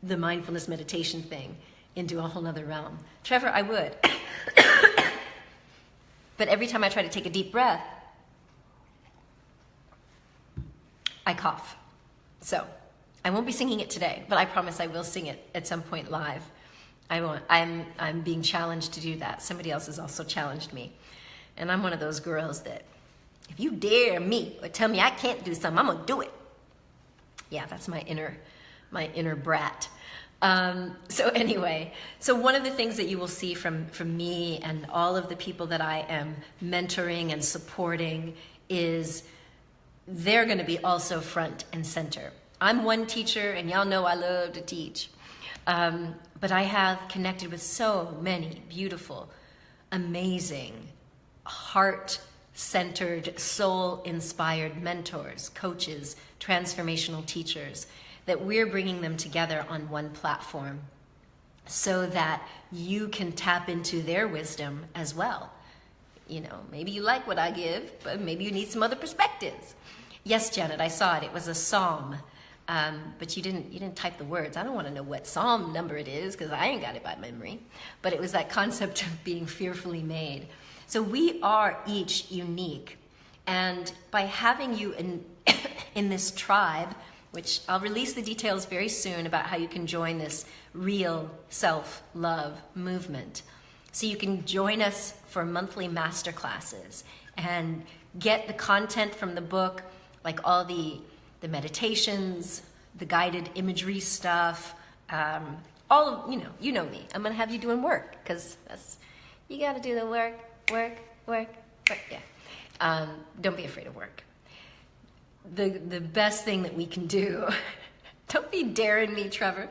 the mindfulness meditation thing into a whole nother realm. Trevor, I would. But every time I try to take a deep breath, I cough. So I won't be singing it today, but I promise I will sing it at some point live. I'm being challenged to do that. Somebody else has also challenged me. And I'm one of those girls that if you dare me or tell me I can't do something, I'm gonna do it. Yeah, that's my inner brat. So anyway, so one of the things that you will see from me and all of the people that I am mentoring and supporting is they're going to be also front and center. I'm one teacher, and y'all know I love to teach. But I have connected with so many beautiful, amazing, heart-centered, soul-inspired mentors, coaches, transformational teachers, that we're bringing them together on one platform so that you can tap into their wisdom as well. Maybe you like what I give, but maybe you need some other perspectives. Yes, Janet, I saw it. It was a psalm, but you didn't type the words. I don't want to know what psalm number it is because I ain't got it by memory. But it was that concept of being fearfully made. So we are each unique, and by having you in this tribe, which I'll release the details very soon about how you can join this real self-love movement. So you can join us for monthly masterclasses and get the content from the book, like all the meditations, the guided imagery stuff, all of, you know me. I'm gonna have you doing work, because you gotta do the work, yeah. Don't be afraid of work. The best thing that we can do, don't be daring me, Trevor.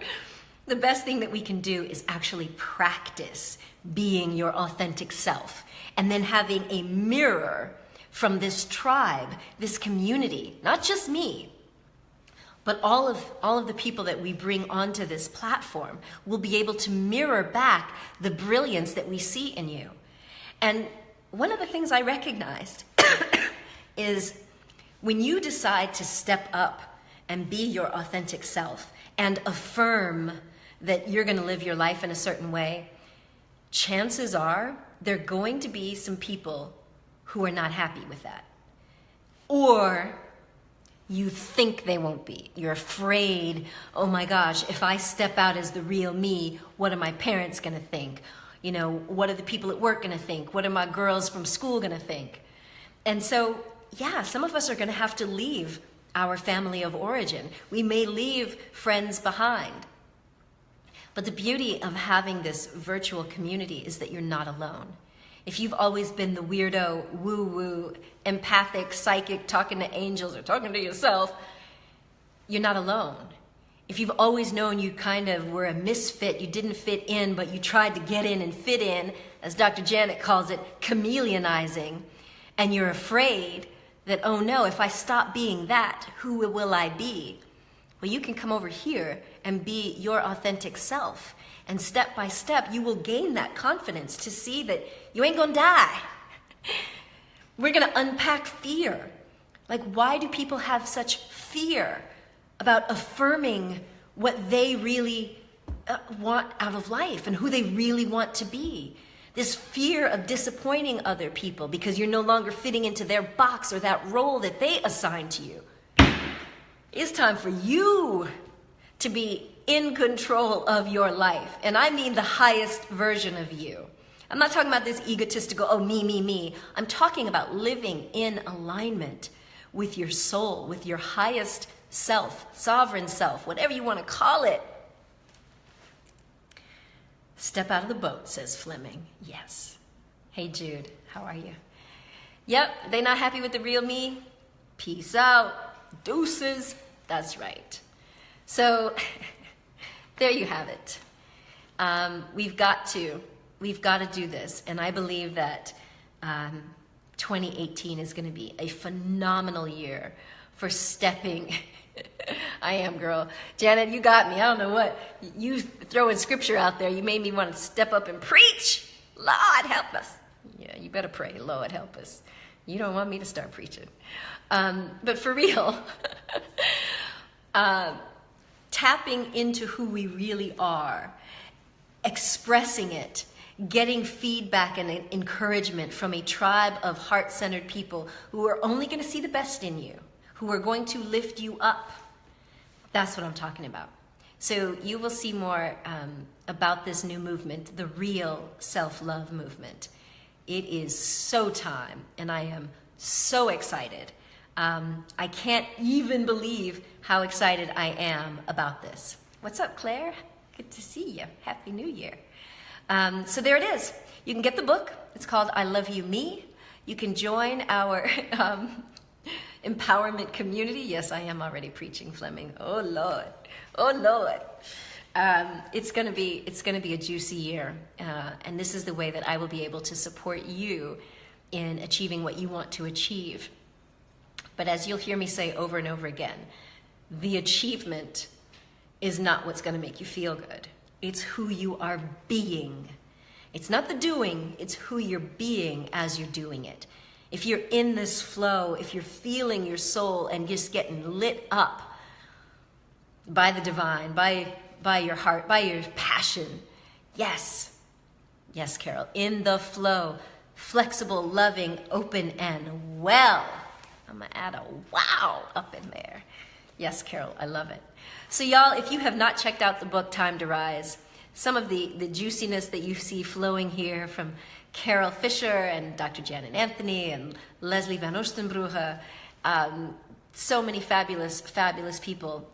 The best thing that we can do is actually practice being your authentic self, and then having a mirror from this tribe, this community, not just me, but all of the people that we bring onto this platform will be able to mirror back the brilliance that we see in you. And one of the things I recognized is when you decide to step up and be your authentic self and affirm that you're going to live your life in a certain way, chances are there are going to be some people who are not happy with that. Or you think they won't be. You're afraid, oh my gosh, if I step out as the real me, what are my parents going to think? What are the people at work going to think? What are my girls from school going to think? And so, yeah, some of us are going to have to leave our family of origin. We may leave friends behind. But the beauty of having this virtual community is that you're not alone. If you've always been the weirdo, woo-woo, empathic, psychic, talking to angels or talking to yourself, you're not alone. If you've always known you kind of were a misfit, you didn't fit in, but you tried to get in and fit in, as Dr. Janet calls it, chameleonizing, and you're afraid that, oh no, if I stop being that, who will I be? Well, you can come over here and be your authentic self. And step by step, you will gain that confidence to see that you ain't gonna die. We're gonna unpack fear. Like, why do people have such fear about affirming what they really want out of life and who they really want to be? This fear of disappointing other people because you're no longer fitting into their box or that role that they assign to you. It's time for you to be in control of your life. And I mean the highest version of you. I'm not talking about this egotistical, oh, me, me, me. I'm talking about living in alignment with your soul, with your highest self, sovereign self, whatever you want to call it. Step out of the boat, says Fleming. Yes. Hey, Jude, how are you? Yep, they not happy with the real me? Peace out. Deuces. That's right. So there you have it. We've got to do this. And I believe that 2018 is going to be a phenomenal year for stepping. I am, girl. Janet, you got me. I don't know what. You throwing scripture out there. You made me want to step up and preach. Lord, help us. Yeah, you better pray. Lord, help us. You don't want me to start preaching. But for real, tapping into who we really are, expressing it, getting feedback and encouragement from a tribe of heart-centered people who are only going to see the best in you, who are going to lift you up. That's what I'm talking about. So you will see more about this new movement, the real self-love movement. It is so time, and I am so excited. I can't even believe how excited I am about this. What's up, Claire? Good to see you. Happy New Year. So there it is. You can get the book. It's called I Love You Me. You can join our empowerment community. Yes, I am already preaching, Fleming. Oh, Lord. Oh, Lord. It's going to be a juicy year. And this is the way that I will be able to support you in achieving what you want to achieve. But as you'll hear me say over and over again, the achievement is not what's going to make you feel good. It's who you are being. It's not the doing, it's who you're being as you're doing it. If you're in this flow, if you're feeling your soul and just getting lit up by the divine, by your heart, by your passion, yes, Carol, in the flow, flexible, loving, open, and well. I'm going to add a wow up in there. Yes, Carol, I love it. So y'all, if you have not checked out the book, Time to Rise, some of the juiciness that you see flowing here from Carol Fisher and Dr. Janet Anthony and Leslie Van Oostenbrugge, so many fabulous, fabulous people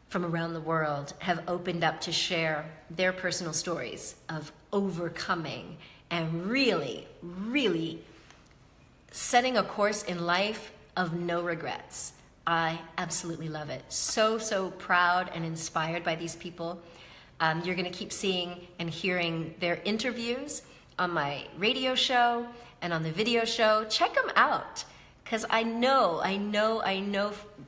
from around the world have opened up to share their personal stories of overcoming and really, really setting a course in life of no regrets. I absolutely love it. So, so proud and inspired by these people. You're going to keep seeing and hearing their interviews on my radio show and on the video show. Check them out, because I know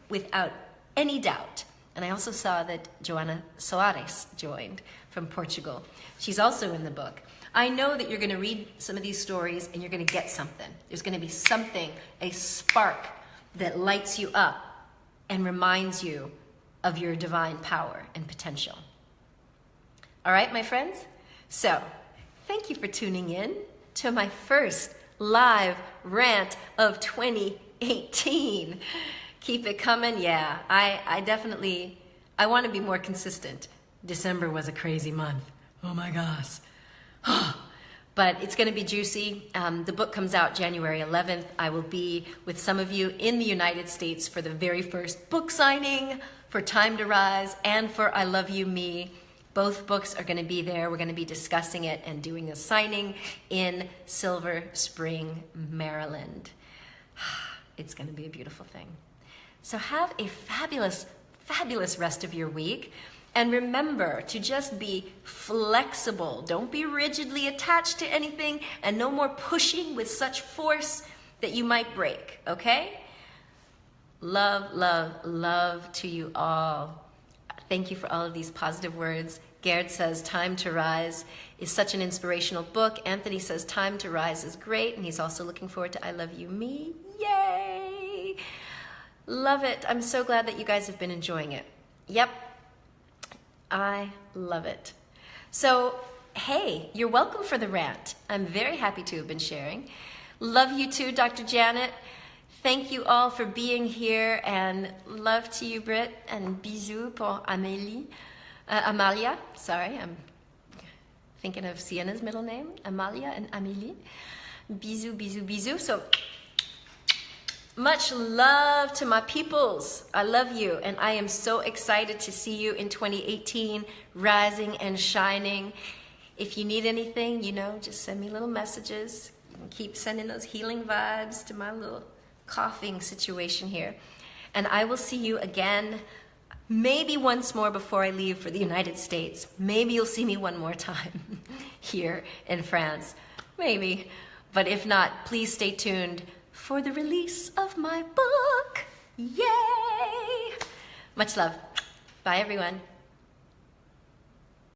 without any doubt. And I also saw that Joana Soares joined from Portugal. She's also in the book. I know that you're going to read some of these stories and you're going to get something. There's going to be something, a spark that lights you up and reminds you of your divine power and potential. All right, my friends? So, thank you for tuning in to my first live rant of 2018. Keep it coming. Yeah, I want to be more consistent. December was a crazy month. Oh my gosh. but it's going to be juicy. The book comes out January 11th. I will be with some of you in the United States for the very first book signing for Time to Rise and for I Love You, Me. Both books are going to be there. We're going to be discussing it and doing a signing in Silver Spring, Maryland. It's going to be a beautiful thing. So have a fabulous, fabulous rest of your week. And remember to just be flexible. Don't be rigidly attached to anything, and no more pushing with such force that you might break, okay? Love, love, love to you all. Thank you for all of these positive words. Gerd says, Time to Rise is such an inspirational book. Anthony says, Time to Rise is great, and he's also looking forward to I Love You, Me. Yay! Love it. I'm so glad that you guys have been enjoying it. Yep. I love it. So, hey, you're welcome for the rant. I'm very happy to have been sharing. Love you too, Dr. Janet. Thank you all for being here, and love to you, Britt, and bisous pour Amalia. Sorry, I'm thinking of Sienna's middle name, Amalia and Amélie. Bisous, bisous, bisous. So, much love to my peoples. I love you, and I am so excited to see you in 2018, rising and shining. If you need anything, just send me little messages. You can keep sending those healing vibes to my little coughing situation here. And I will see you again, maybe once more before I leave for the United States. Maybe you'll see me one more time here in France. Maybe. But if not, please stay tuned for the release of my book. Yay! Much love. Bye, everyone.